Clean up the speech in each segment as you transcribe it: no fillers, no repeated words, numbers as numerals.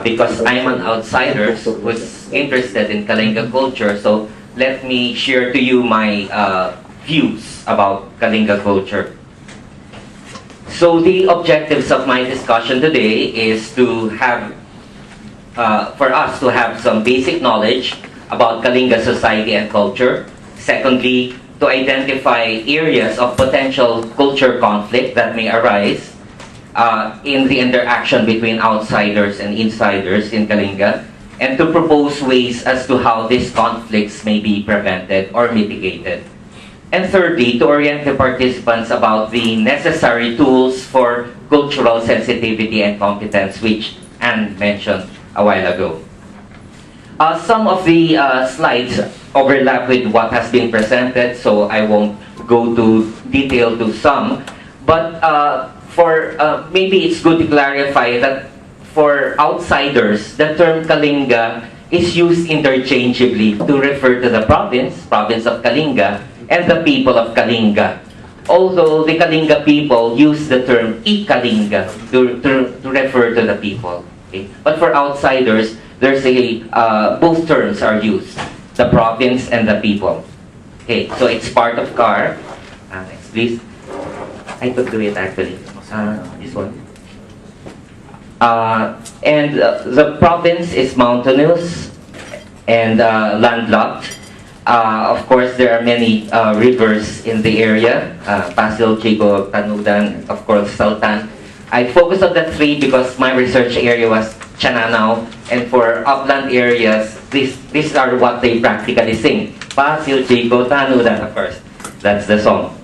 because I'm an outsider who's interested in Kalinga culture. So let me share to you my views about Kalinga culture. So the objectives of my discussion today is to have, for us to have some basic knowledge about Kalinga society and culture. Secondly, to identify areas of potential culture conflict that may arise in the interaction between outsiders and insiders in Kalinga, and to propose ways as to how these conflicts may be prevented or mitigated. And thirdly, to orient the participants about the necessary tools for cultural sensitivity and competence, which Anne mentioned a while ago. Some of the slides overlap with what has been presented, so I won't go to detail to some. But maybe it's good to clarify that for outsiders, the term Kalinga is used interchangeably to refer to the province of Kalinga, and the people of Kalinga. Although the Kalinga people use the term Ikalinga to refer to the people. Okay? But for outsiders, there's both terms are used, the province and the people. Okay, so it's part of CAR. Next, please. I could do it actually. This one. The province is mountainous and landlocked. Of course, there are many rivers in the area, Pasil, Chico, Tanudan, of course, Sultan. I focused on the three because my research area was Chananao, and for upland areas, these are what they practically sing. Pasil, Chico, Tanudan, of course, that's the song.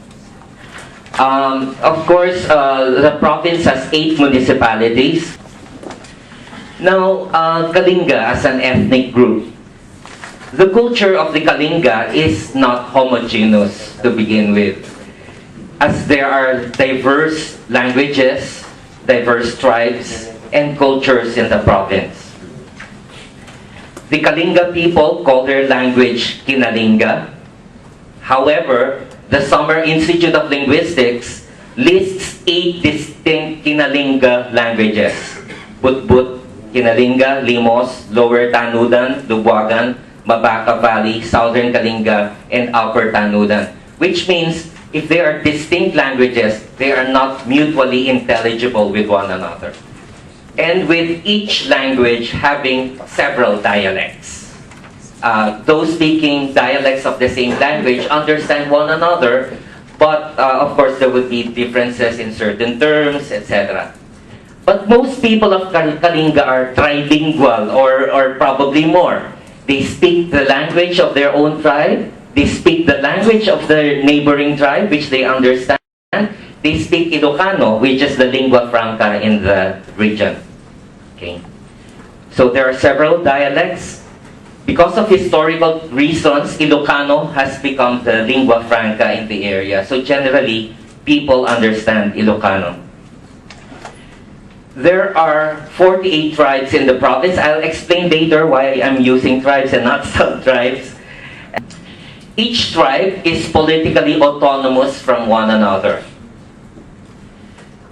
Of course, the province has 8 municipalities. Now, Kalinga as an ethnic group. The culture of the Kalinga is not homogeneous to begin with, as there are diverse languages, diverse tribes, and cultures in the province. The Kalinga people call their language Kinalinga. However, the Summer Institute of Linguistics lists 8 distinct Kinalinga languages: Putput, Kinalinga, Limos, Lower Tanudan, Dubuagan, Mabaca Valley, Southern Kalinga, and Upper Tanudan. Which means, if they are distinct languages, they are not mutually intelligible with one another. And with each language having several dialects. Those speaking dialects of the same language understand one another, but of course there would be differences in certain terms, etc. But most people of Kalinga are trilingual, or probably more. They speak the language of their own tribe. They speak the language of their neighboring tribe, which they understand. They speak Ilocano, which is the lingua franca in the region. Okay. So there are several dialects. Because of historical reasons, Ilocano has become the lingua franca in the area. So generally, people understand Ilocano. There are 48 tribes in the province. I'll explain later why I'm using tribes and not sub-tribes. Each tribe is politically autonomous from one another.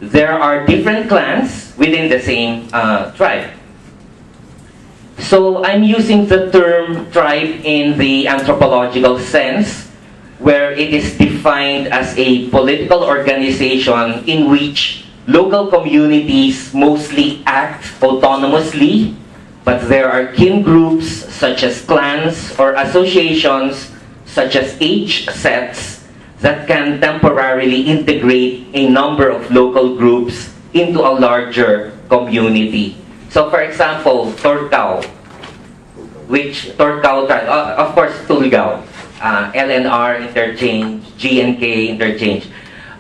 There are different clans within the same tribe. So I'm using the term tribe in the anthropological sense, where it is defined as a political organization in which local communities mostly act autonomously, but there are kin groups such as clans or associations such as age sets that can temporarily integrate a number of local groups into a larger community. So for example, Torcao, of course Tulgao, LNR interchange, GNK interchange.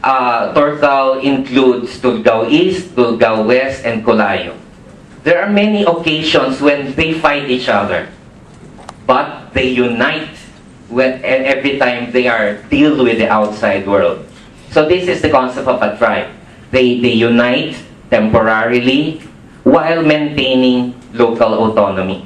Torcao includes Tulgao East, Tulgao West, and Colayo. There are many occasions when they fight each other, but they unite every time they deal with the outside world. So this is the concept of a tribe. They unite temporarily while maintaining local autonomy.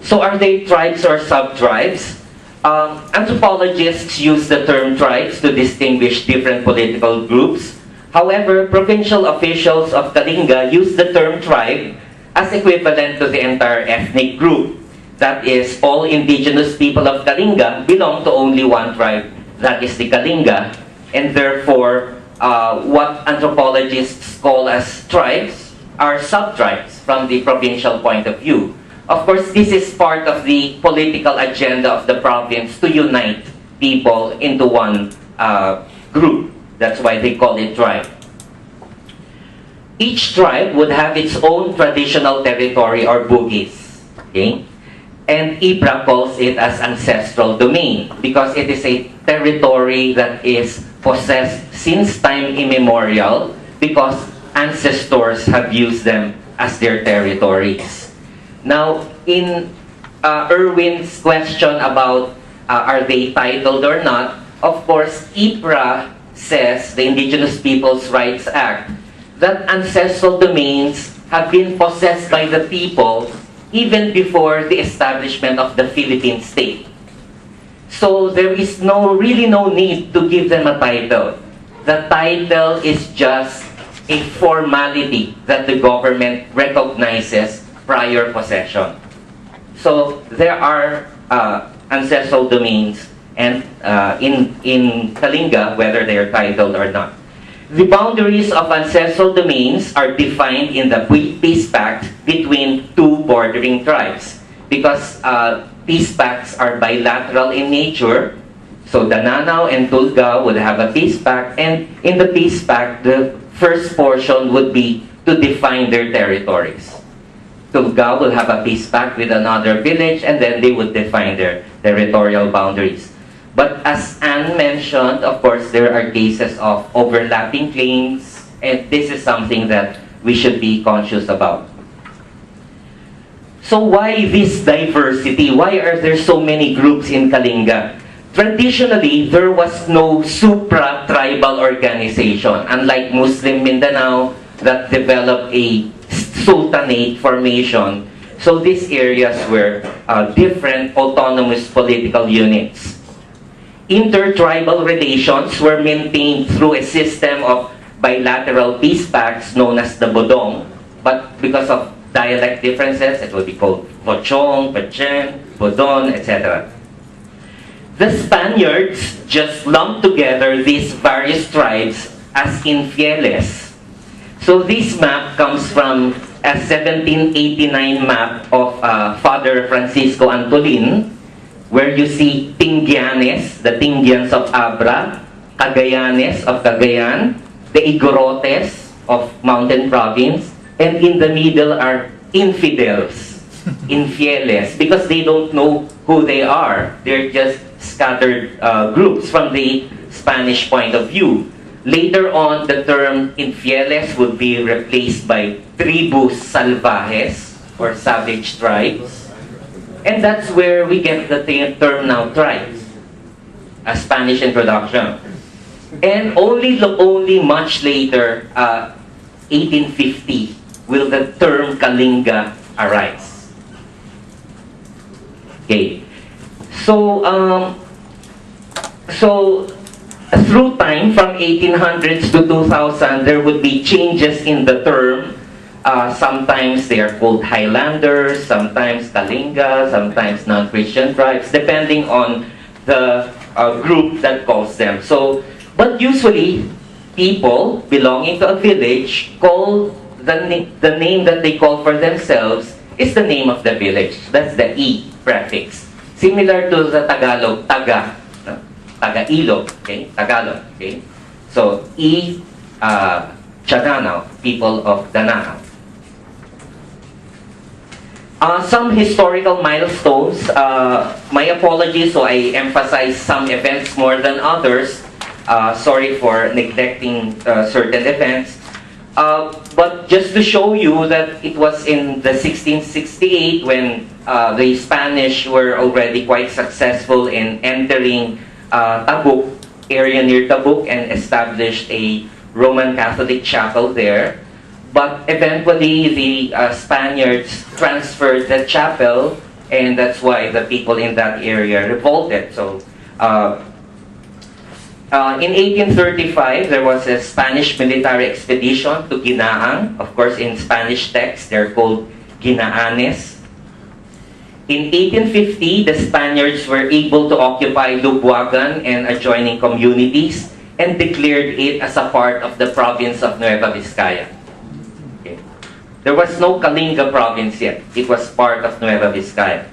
So are they tribes or sub-tribes? Anthropologists use the term tribes to distinguish different political groups. However, provincial officials of Kalinga use the term tribe as equivalent to the entire ethnic group. That is, all indigenous people of Kalinga belong to only one tribe, that is the Kalinga, and therefore, what anthropologists call as tribes are sub-tribes from the provincial point of view. Of course, this is part of the political agenda of the province to unite people into one group. That's why they call it tribe. Each tribe would have its own traditional territory or bugis. Okay? And IPRA calls it as ancestral domain because it is a territory that is possessed since time immemorial because ancestors have used them as their territories. Now, in Erwin's question about are they titled or not, of course, IPRA says, the Indigenous Peoples' Rights Act, that ancestral domains have been possessed by the people even before the establishment of the Philippine state. So there is really no need to give them a title. The title is just a formality that the government recognizes prior possession. So there are ancestral domains and in Kalinga, whether they are titled or not. The boundaries of ancestral domains are defined in the peace pact between two bordering tribes because peace pacts are bilateral in nature. So Dananao and Tulga would have a peace pact, and in the peace pact, the first portion would be to define their territories. Tulga will have a peace pact with another village, and then they would define their territorial boundaries. But as Anne mentioned, of course, there are cases of overlapping claims, and this is something that we should be conscious about. So why this diversity? Why are there so many groups in Kalinga? Traditionally, there was no supra-tribal organization, unlike Muslim Mindanao that developed a sultanate formation. So these areas were different autonomous political units. InterTribal relations were maintained through a system of bilateral peace pacts known as the Bodong, but because of dialect differences, it would be called Pochong, Pechen, Bodon, etc. The Spaniards just lumped together these various tribes as infieles. So this map comes from a 1789 map of Father Francisco Antolin, where you see Tingianes, the Tingians of Abra, Cagayanes of Cagayan, the Igorotes of Mountain Province, and in the middle are infidels, infieles, because they don't know who they are. They're just scattered groups from the Spanish point of view. Later on, the term infieles would be replaced by tribus salvajes, or savage tribes. And that's where we get the term now, tribes, a Spanish introduction. And only much later, 1850, will the term Kalinga arise. Okay. So through time, from 1800s to 2000, there would be changes in the term. Sometimes they are called Highlanders, sometimes Kalinga, sometimes non-Christian tribes, depending on the group that calls them. So, but usually, people belonging to a village call the name that they call for themselves is the name of the village. That's the E prefix. Similar to the Tagalog, Taga, no? Taga-Ilog, okay? Tagalog, okay? So, Chananao, people of Dananao. Some historical milestones. My apologies, so I emphasize some events more than others. Sorry for neglecting certain events. But just to show you that it was in the 1668 when the Spanish were already quite successful in entering Tabuk, area near Tabuk, and established a Roman Catholic chapel there. But eventually, the Spaniards transferred the chapel, and that's why the people in that area revolted. So, In 1835, there was a Spanish military expedition to Ginaang. Of course, in Spanish text, they're called Ginaanes. In 1850, the Spaniards were able to occupy Lubuagan and adjoining communities and declared it as a part of the province of Nueva Vizcaya. Okay. There was no Kalinga province yet. It was part of Nueva Vizcaya.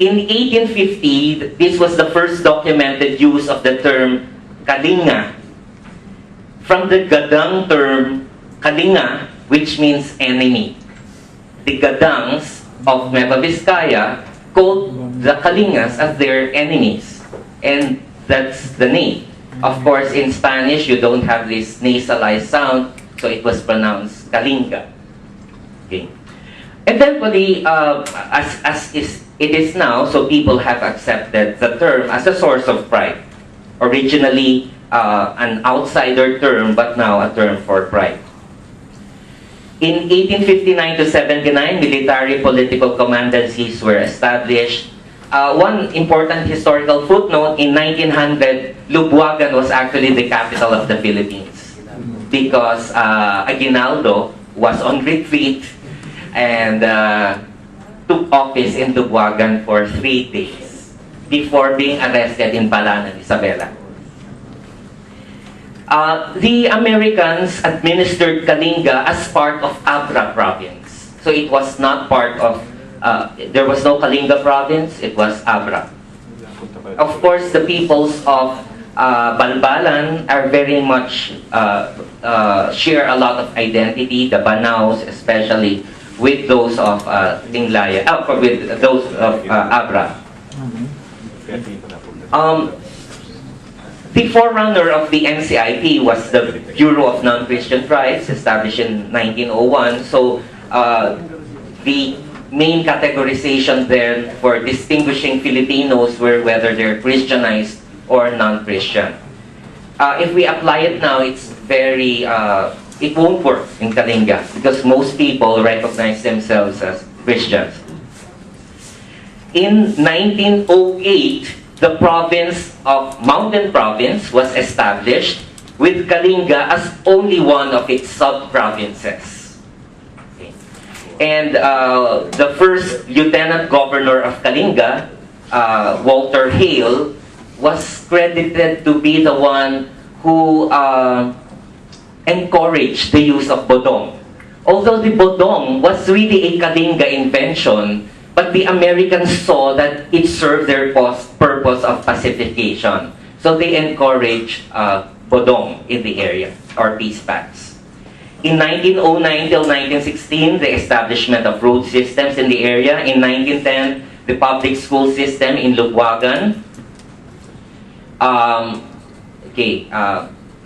In 1850, this was the first documented use of the term Kalinga, from the Gadang term Kalinga, which means enemy. The Gadangs of Nueva Vizcaya called the Kalingas as their enemies, and that's the name. Of course, in Spanish, you don't have this nasalized sound, so it was pronounced Kalinga. Okay. Eventually, it is now, so people have accepted the term as a source of pride. Originally, an outsider term, but now a term for pride. In 1859 to 79, military political commandancies were established. One important historical footnote, in 1900, Lubuagan was actually the capital of the Philippines because Aguinaldo was on retreat and took office in Lubuagan for 3 days before being arrested in Palanan, Isabela. The Americans administered Kalinga as part of Abra province. So it was not part of, there was no Kalinga province, it was Abra. Of course, the peoples of Balbalan are very much, share a lot of identity, the Banaus especially, with those of Tinglaya, with those of Abra. The forerunner of the NCIP was the Bureau of Non-Christian Tribes, established in 1901. So the main categorization there for distinguishing Filipinos were whether they're Christianized or non-Christian. If we apply it now, it's very, it won't work in Kalinga because most people recognize themselves as Christians. In 1908, the province of Mountain Province was established with Kalinga as only one of its sub-provinces. Okay. And the first lieutenant governor of Kalinga, Walter Hale, was credited to be the one who encouraged the use of bodong. Although the bodong was really a Kalinga invention, but the Americans saw that it served their purpose of pacification. So they encouraged bodong in the area, or peace pacts. In 1909 till 1916, the establishment of road systems in the area. In 1910, the public school system in Lubuagan.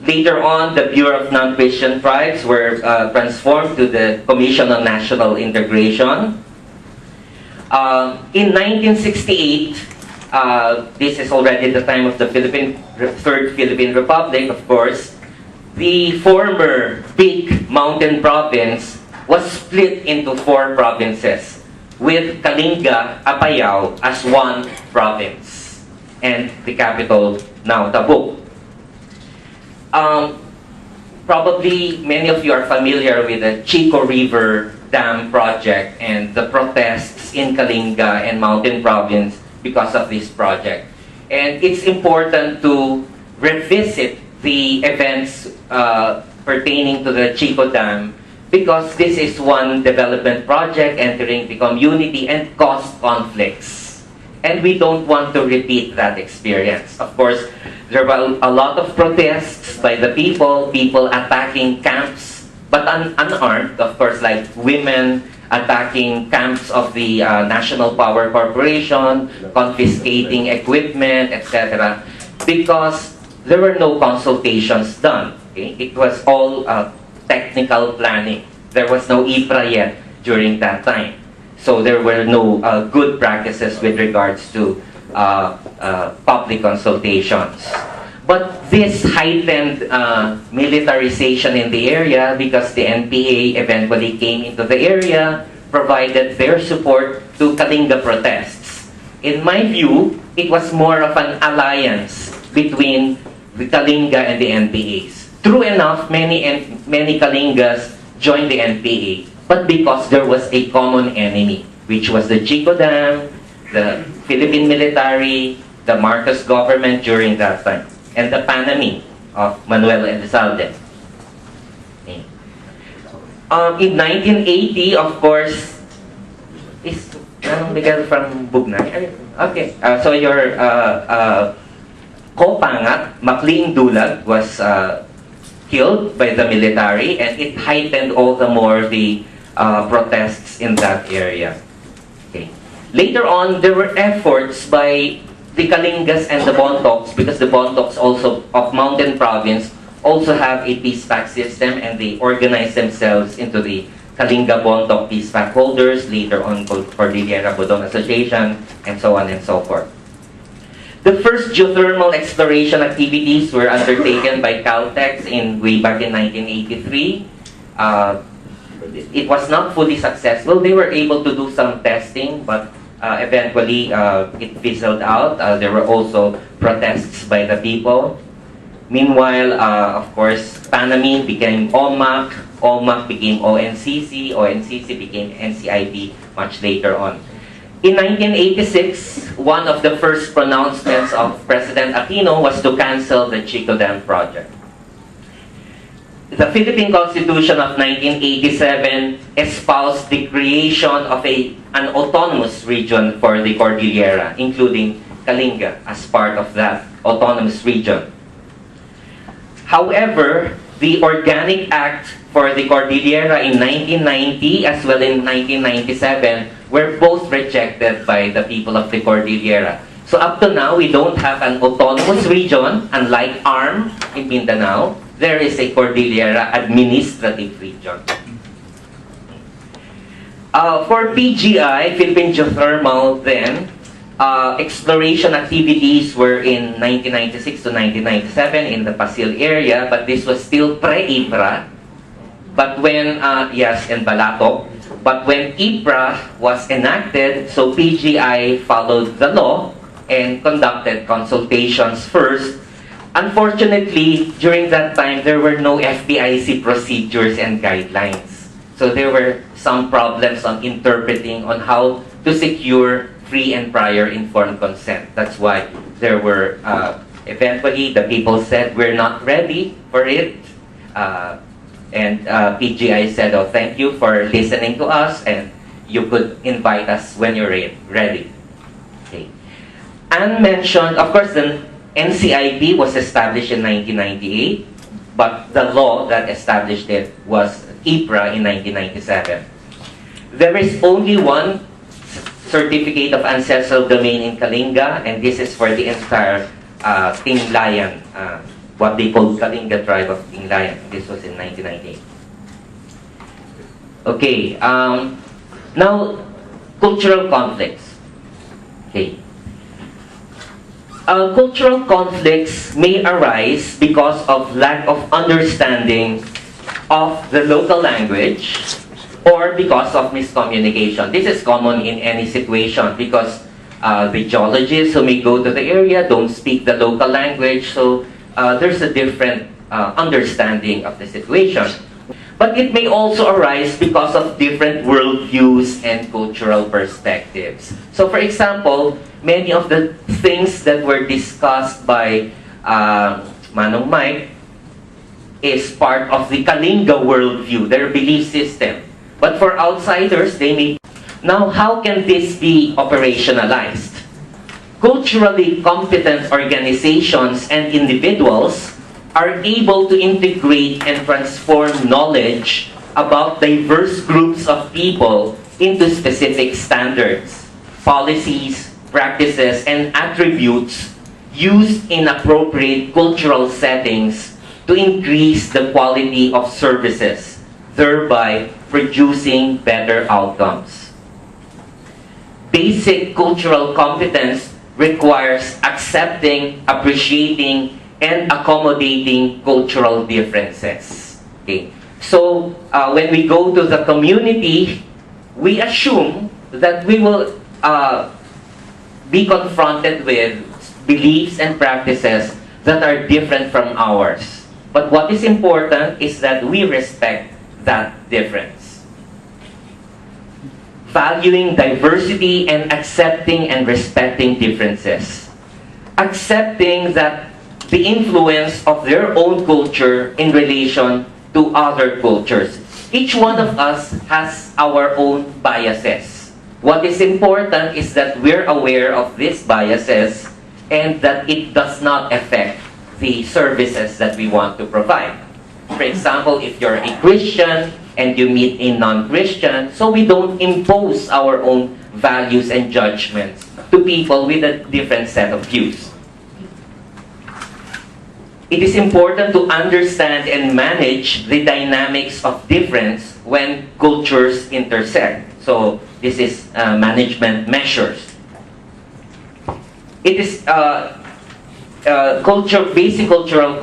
Later on, the Bureau of Non-Christian Tribes were transformed to the Commission on National Integration. In 1968, this is already the time of the Third Philippine Republic, of course, the former big mountain province was split into 4 provinces, with Kalinga, Apayao as one province, and the capital now Tabuk. Probably many of you are familiar with the Chico River Dam project and the protests in Kalinga and Mountain Province because of this project. And it's important to revisit the events pertaining to the Chico Dam because this is one development project entering the community and caused conflicts. And we don't want to repeat that experience. Of course, there were a lot of protests by the people attacking camps, but unarmed, of course, like women attacking camps of the National Power Corporation, confiscating equipment, etc. Because there were no consultations done. Okay? It was all technical planning. There was no IPRA yet during that time. So there were no good practices with regards to public consultations. But this heightened militarization in the area, because the NPA eventually came into the area, provided their support to Kalinga protests. In my view, it was more of an alliance between the Kalinga and the NPAs. True enough, many Kalingas joined the NPA, but because there was a common enemy, which was the Chico Dam, the Philippine military, the Marcos government during that time, and the Panamint of Manuel Elizalde. Okay. In 1980, of course, is Miguel from Bugnay? Okay, so your Kopangat, Makling Dulag, was killed by the military, and it heightened all the more the protests in that area. Okay. Later on, there were efforts by the Kalingas and the Bontocs, because the Bontocs also of Mountain Province also have a peace pact system, and they organize themselves into the Kalinga Bontoc peace pact holders, later on called Cordillera Budong Association, and so on and so forth. The first geothermal exploration activities were undertaken by Caltex way back in 1983. It was not fully successful. They were able to do some testing, but eventually it fizzled out. There were also protests by the people. Meanwhile, of course, Panamint became OMAC, OMAC became ONCC, ONCC became NCIP much later on. In 1986, one of the first pronouncements of President Aquino was to cancel the Chico Dam project. The Philippine Constitution of 1987 espoused the creation of an autonomous region for the Cordillera, including Kalinga as part of that autonomous region. However, the Organic Act for the Cordillera in 1990 as well in 1997 were both rejected by the people of the Cordillera. So up to now, we don't have an autonomous region, unlike ARM in Mindanao. There is a Cordillera administrative region. For PGI, Philippine Geothermal then, exploration activities were in 1996 to 1997 in the Pasil area, but this was still pre-IPRA. But when, yes, in Balatok, but when IPRA was enacted, so PGI followed the law and conducted consultations first. Unfortunately, during that time, there were no FPIC procedures and guidelines. So there were some problems on interpreting on how to secure free and prior informed consent. That's why there were, eventually, the people said, we're not ready for it. And PGI said, oh, thank you for listening to us, and you could invite us when you're ready. Okay. Anne mentioned, of course, the NCIP was established in 1998, but the law that established it was IPRA in 1997. There is only one certificate of ancestral domain in Kalinga, and this is for the entire Tinglayan, what they call Kalinga tribe of Tinglayan. This was in 1998. Okay, now cultural conflicts. Okay. Cultural conflicts may arise because of lack of understanding of the local language or because of miscommunication. This is common in any situation because the geologists who may go to the area don't speak the local language, so there's a different understanding of the situation. But it may also arise because of different worldviews and cultural perspectives. So for example, many of the things that were discussed by Manong Mike is part of the Kalinga worldview, their belief system. But for outsiders, they may... Now, how can this be operationalized? Culturally competent organizations and individuals are able to integrate and transform knowledge about diverse groups of people into specific standards, policies, practices, and attributes used in appropriate cultural settings to increase the quality of services, thereby producing better outcomes. Basic cultural competence requires accepting, appreciating, and accommodating cultural differences. Okay. So, when we go to the community, we assume that we will be confronted with beliefs and practices that are different from ours. But what is important is that we respect that difference. Valuing diversity and accepting and respecting differences. Accepting that the influence of their own culture in relation to other cultures. Each one of us has our own biases. What is important is that we're aware of these biases and that it does not affect the services that we want to provide. For example, if you're a Christian and you meet a non-Christian, so we don't impose our own values and judgments to people with a different set of views. It is important to understand and manage the dynamics of difference when cultures intersect. So this is management measures. It is basic cultural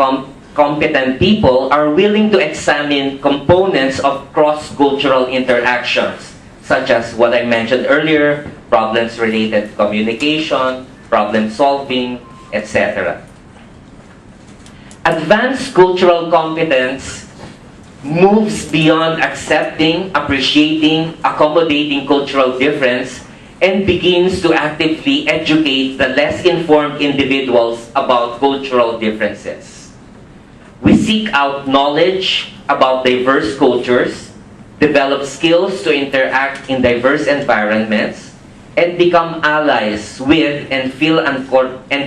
competent people are willing to examine components of cross-cultural interactions, such as what I mentioned earlier, problems related to communication, problem solving, etc. Advanced cultural competence moves beyond accepting, appreciating, accommodating cultural difference and begins to actively educate the less informed individuals about cultural differences. We seek out knowledge about diverse cultures, develop skills to interact in diverse environments, and become allies with and feel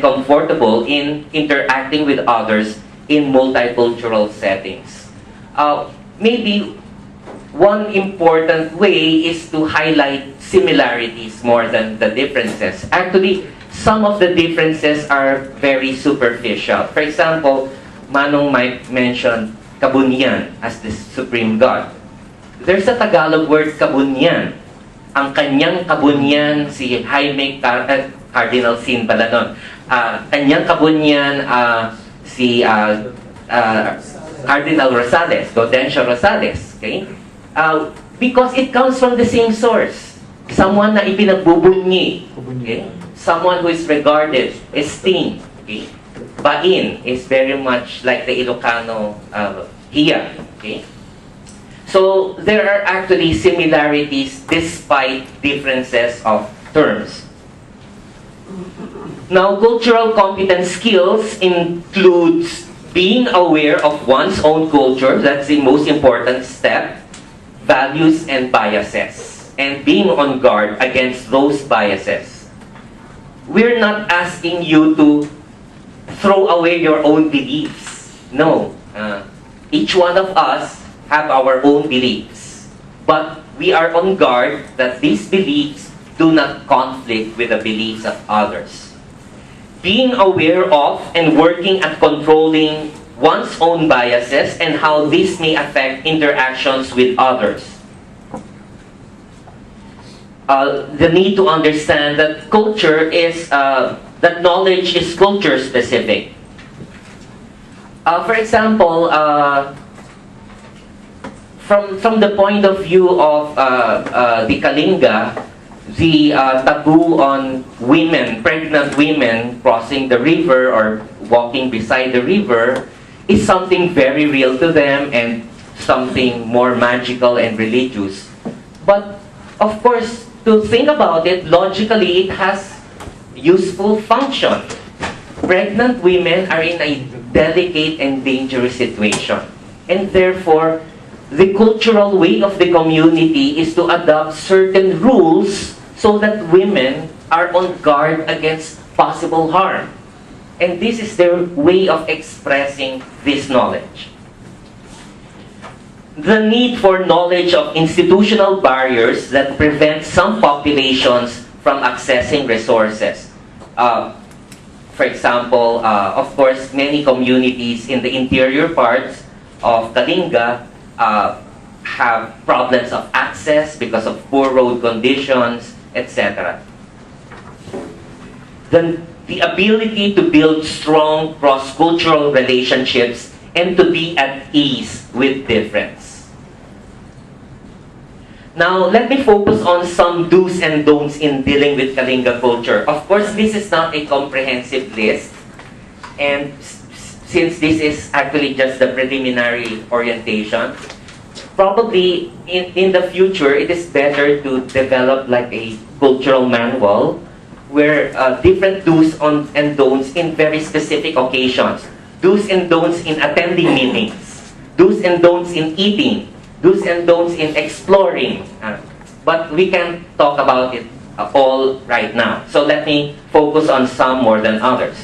comfortable in interacting with others in multicultural settings. Maybe one important way is to highlight similarities more than the differences. Actually, some of the differences are very superficial. For example, Manong might mention Kabunyan as the supreme god. There's a Tagalog word, Kabunyan. Ang kanyang kabunyan, si Jaime Cardinal Sin pala nun. Kanyang kabunyan, si Cardinal Rosales, Gaudencio Rosales. Okay? Because it comes from the same source. Someone na ipinagbubunyi. Okay? Someone who is regarded, esteemed. Okay? Bain is very much like the Ilocano hiya. Okay? So there are actually similarities despite differences of terms. Now, cultural competence skills includes being aware of one's own culture, that's the most important step, values and biases, and being on guard against those biases. We're not asking you to throw away your own beliefs. No. Each one of us have our own beliefs. But we are on guard that these beliefs do not conflict with the beliefs of others. Being aware of and working at controlling one's own biases and how this may affect interactions with others. The need to understand that that knowledge is culture specific. For example, from the point of view of the Kalinga, the taboo on women, pregnant women crossing the river or walking beside the river is something very real to them and something more magical and religious. But of course, to think about it, logically it has useful function. Pregnant women are in a delicate and dangerous situation. And therefore, the cultural way of the community is to adopt certain rules so that women are on guard against possible harm. And this is their way of expressing this knowledge. The need for knowledge of institutional barriers that prevent some populations from accessing resources. For example, of course, many communities in the interior parts of Kalinga have problems of access because of poor road conditions, etc. The ability to build strong cross-cultural relationships and to be at ease with difference. Now, let me focus on some do's and don'ts in dealing with Kalinga culture. Of course, this is not a comprehensive list, and since this is actually just the preliminary orientation, probably in the future, it is better to develop like a cultural manual where different do's and don'ts in very specific occasions. Do's and don'ts in attending meetings. Do's and don'ts in eating. Do's and don'ts in exploring. But we can talk about it all right now. So let me focus on some more than others.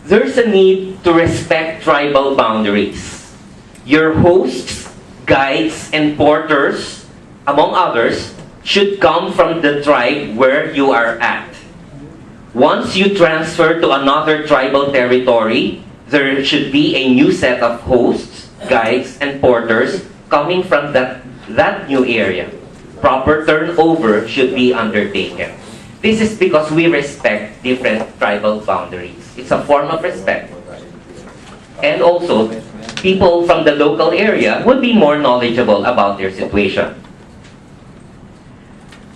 There's a need to respect tribal boundaries. Your hosts, guides, and porters, among others, should come from the tribe where you are at. Once you transfer to another tribal territory, there should be a new set of hosts, guides, and porters coming from that new area. Proper turnover should be undertaken. This is because we respect different tribal boundaries. It's a form of respect. And also, people from the local area would be more knowledgeable about their situation.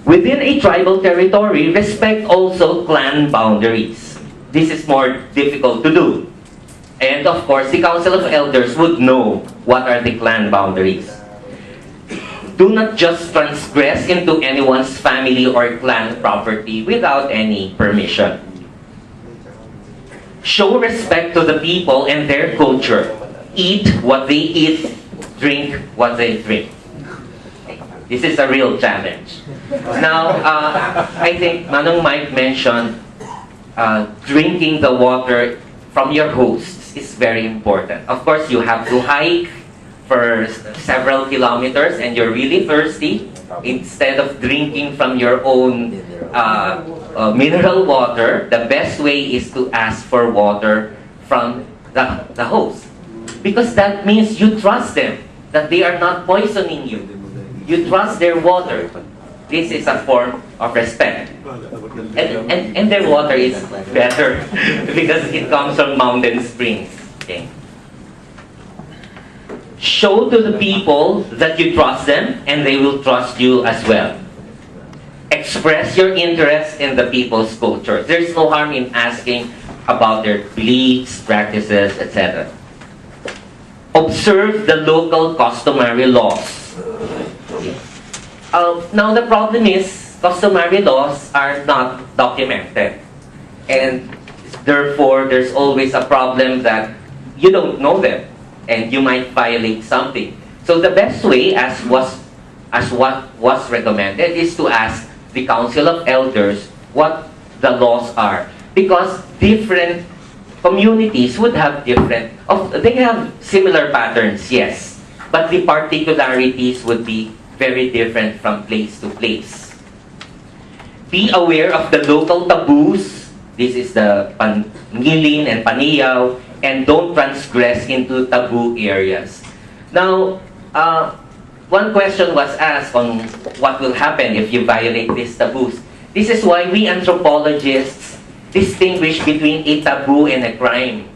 Within a tribal territory, respect also clan boundaries. This is more difficult to do. And of course, the Council of Elders would know what are the clan boundaries. Do not just transgress into anyone's family or clan property without any permission. Show respect to the people and their culture. Eat what they eat, drink what they drink. This is a real challenge. Now, I think Manong Mike mentioned drinking the water from your hosts is very important. Of course, you have to hike for several kilometers and you're really thirsty. Instead of drinking from your own mineral water, the best way is to ask for water from the host. Because that means you trust them, that they are not poisoning you. You trust their water. This is a form of respect. And their water is better because it comes from mountain springs. Okay. Show to the people that you trust them and they will trust you as well. Express your interest in the people's culture. There's no harm in asking about their beliefs, practices, etc. Observe the local customary laws. Now the problem is, customary laws are not documented. And therefore, there's always a problem that you don't know them. And you might violate something. So the best way, as what was recommended, is to ask the Council of Elders what the laws are. Because different communities would have different, they have similar patterns, yes. But the particularities would be very different from place to place. Be aware of the local taboos. This is the Pangilin and Paniyaw. And don't transgress into taboo areas. Now, one question was asked on what will happen if you violate these taboos. This is why we anthropologists distinguish between a taboo and a crime.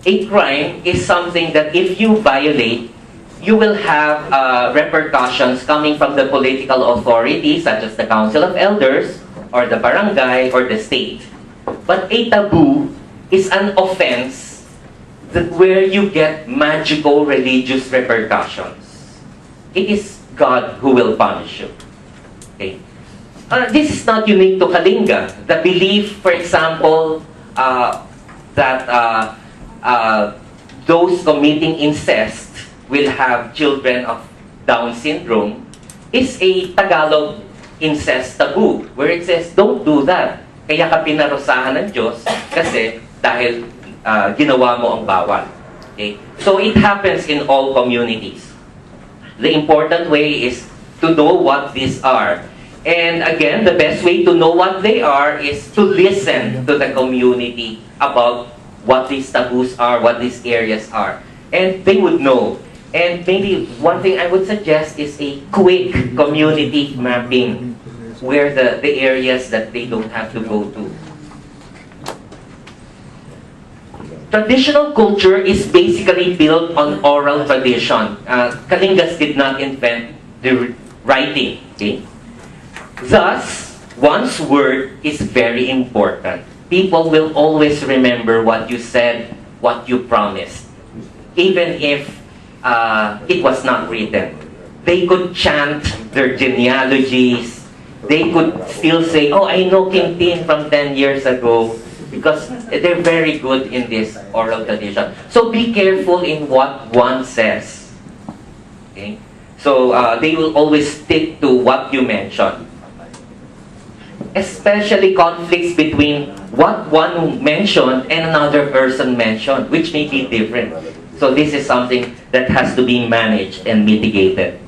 A crime is something that if you violate, you will have repercussions coming from the political authorities, such as the Council of Elders, or the barangay, or the state. But a taboo is an offense where you get magical religious repercussions. It is God who will punish you. Okay. This is not unique to Kalinga. The belief, for example, that those committing incest will have children of Down syndrome is a Tagalog incest taboo, where it says, don't do that. Kaya ka pinarusahan ng Diyos kasi dahil ginawa mo ang bawal. Okay? So it happens in all communities. The important way is to know what these are. And again, the best way to know what they are is to listen to the community about what these taboos are, what these areas are. And they would know. And maybe one thing I would suggest is a quick community mapping where the areas that they don't have to go to. Traditional culture is basically built on oral tradition. Kalingas did not invent the writing. Okay? Thus, one's word is very important people will always remember what you said, what you promised, even if it was not written. They could chant their genealogies. They could still say, oh, I know King Tin from 10 years ago, because they're very good in this oral tradition. So be careful in what one says. Okay? So they will always stick to what you mentioned. Especially conflicts between what one mentioned and another person mentioned, which may be different. So this is something that has to be managed and mitigated.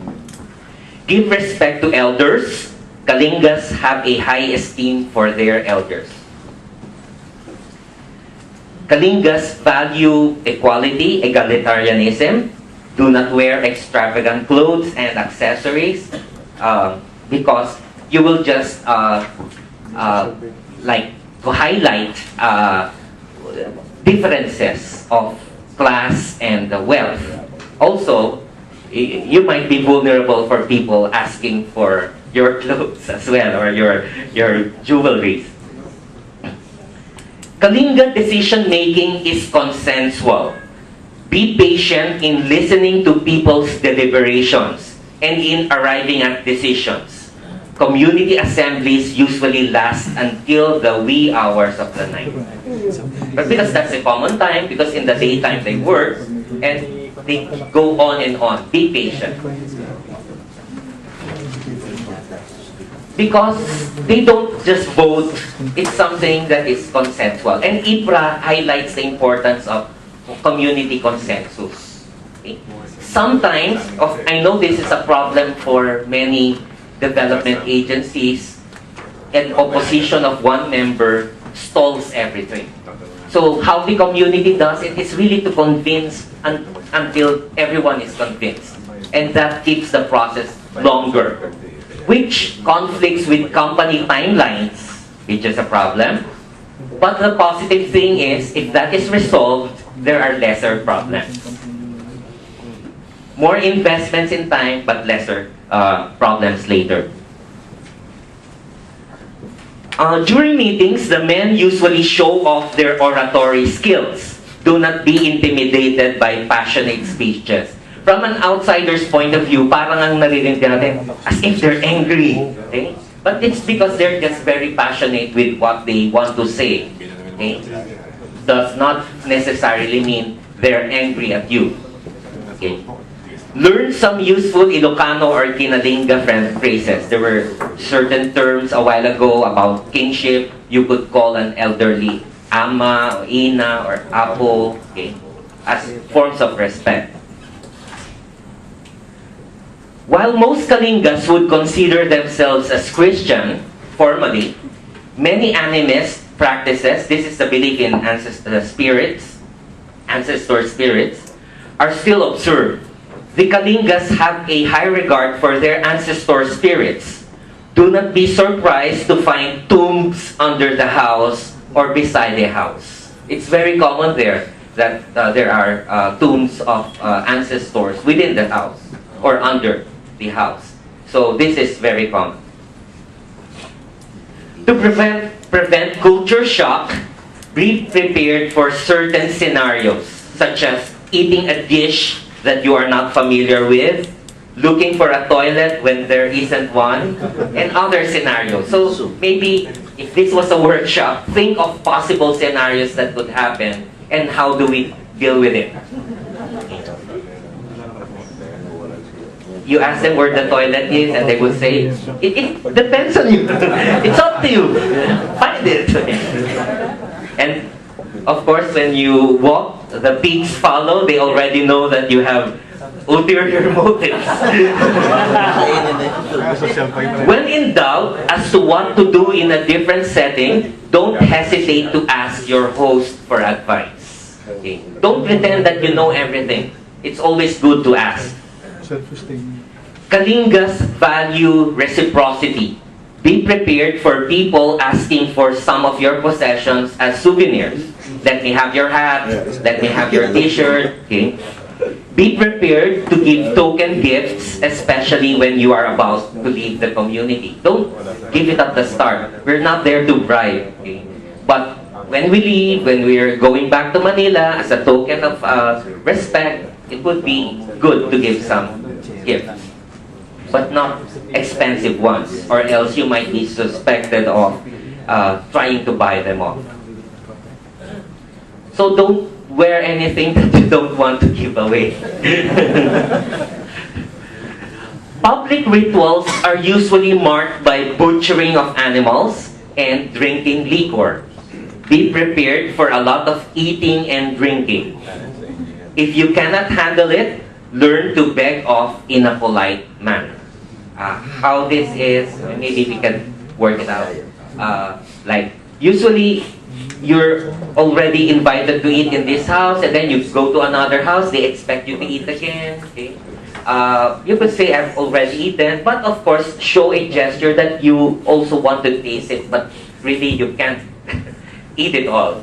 Give respect to elders. Kalingas have a high esteem for their elders. Kalingas value equality, egalitarianism. Do not wear extravagant clothes and accessories because you will just like to highlight differences of class and wealth. Also, you might be vulnerable for people asking for your clothes as well, or your jewelry. Kalinga decision making is consensual. Be patient in listening to people's deliberations and in arriving at decisions. Community assemblies usually last until the wee hours of the night. But because that's a common time, because in the daytime they work, and they go on and on. Be patient. Because they don't just vote, it's something that is consensual. And IPRA highlights the importance of community consensus. Okay? Sometimes, I know this is a problem for many development agencies, and opposition of one member stalls everything. So how the community does it is really to convince until everyone is convinced. And that keeps the process longer, which conflicts with company timelines, which is a problem. But the positive thing is, if that is resolved, there are lesser problems. More investments in time, but lesser problems later. During meetings, the men usually show off their oratory skills. Do not be intimidated by passionate speeches. From an outsider's point of view, parang ang naririnig natin as if they're angry. Okay? But it's because they're just very passionate with what they want to say. Okay? Does not necessarily mean they're angry at you. Okay? Learn some useful Ilocano or Kinalinga phrases. There were certain terms a while ago about kingship. You could call an elderly ama, or ina, or apo, okay, as forms of respect. While most Kalingas would consider themselves as Christian, formally, many animist practices, this is the belief in Ancestor Spirits, are still observed. The Kalingas have a high regard for their ancestor spirits. Do not be surprised to find tombs under the house or beside the house. It's very common there that there are tombs of ancestors within the house or under the house. So this is very common. To prevent culture shock, be prepared for certain scenarios, such as eating a dish that you are not familiar with, looking for a toilet when there isn't one, and other scenarios. So maybe if this was a workshop, think of possible scenarios that could happen and how do we deal with it. You ask them where the toilet is and they would say, it depends on you. It's up to you. Find it. And of course, when you walk, the pigs follow. They already know that you have ulterior motives. When in doubt as to what to do in a different setting, don't hesitate to ask your host for advice. Okay? Don't pretend that you know everything. It's always good to ask. Kalingas value reciprocity. Be prepared for people asking for some of your possessions as souvenirs. Let me have your hat, let me have your t-shirt. Okay? Be prepared to give token gifts, especially when you are about to leave the community. Don't give it at the start. We're not there to bribe. Okay? But when we leave, when we're going back to Manila, as a token of respect, it would be good to give some gifts, but not expensive ones, or else you might be suspected of trying to buy them off. So don't wear anything that you don't want to give away. Public rituals are usually marked by butchering of animals and drinking liquor. Be prepared for a lot of eating and drinking. If you cannot handle it, learn to beg off in a polite manner. How this is, maybe we can work it out. Like, usually, you're already invited to eat in this house, and then you go to another house, they expect you to eat again. Okay? You could say, I've already eaten, but of course, show a gesture that you also want to taste it, but really you can't eat it all.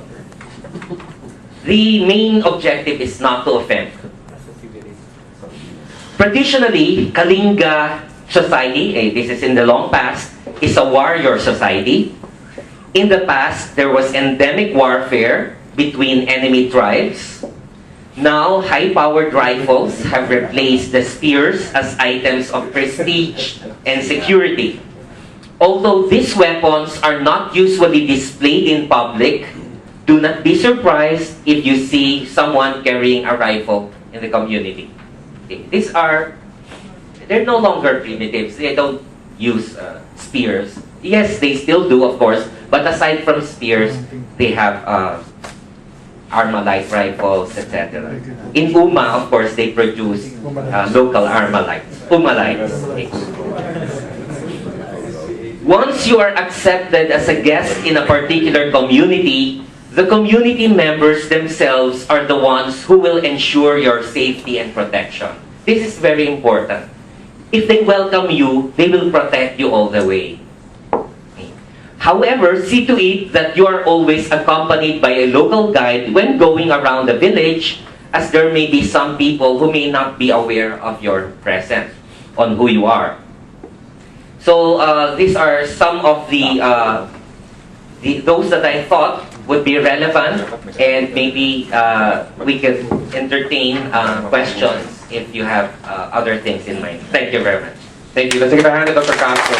The main objective is not to offend. Traditionally, Kalinga society, this is in the long past, is a warrior society. In the past, there was endemic warfare between enemy tribes. Now, high-powered rifles have replaced the spears as items of prestige and security. Although these weapons are not usually displayed in public, do not be surprised if you see someone carrying a rifle in the community. They're no longer primitives. They don't use spears. Yes, they still do, of course, but aside from spears, they have Armalite rifles, etc. In Uma, of course, they produce local Armalites. Umalites. Once you are accepted as a guest in a particular community, the community members themselves are the ones who will ensure your safety and protection. This is very important. If they welcome you, they will protect you all the way. However, see to it that you are always accompanied by a local guide when going around the village, as there may be some people who may not be aware of your presence, on who you are. So these are some of those that I thought would be relevant, and maybe we could entertain questions if you have other things in mind. Thank you very much. Thank you. Let's give a hand to Dr. Castro.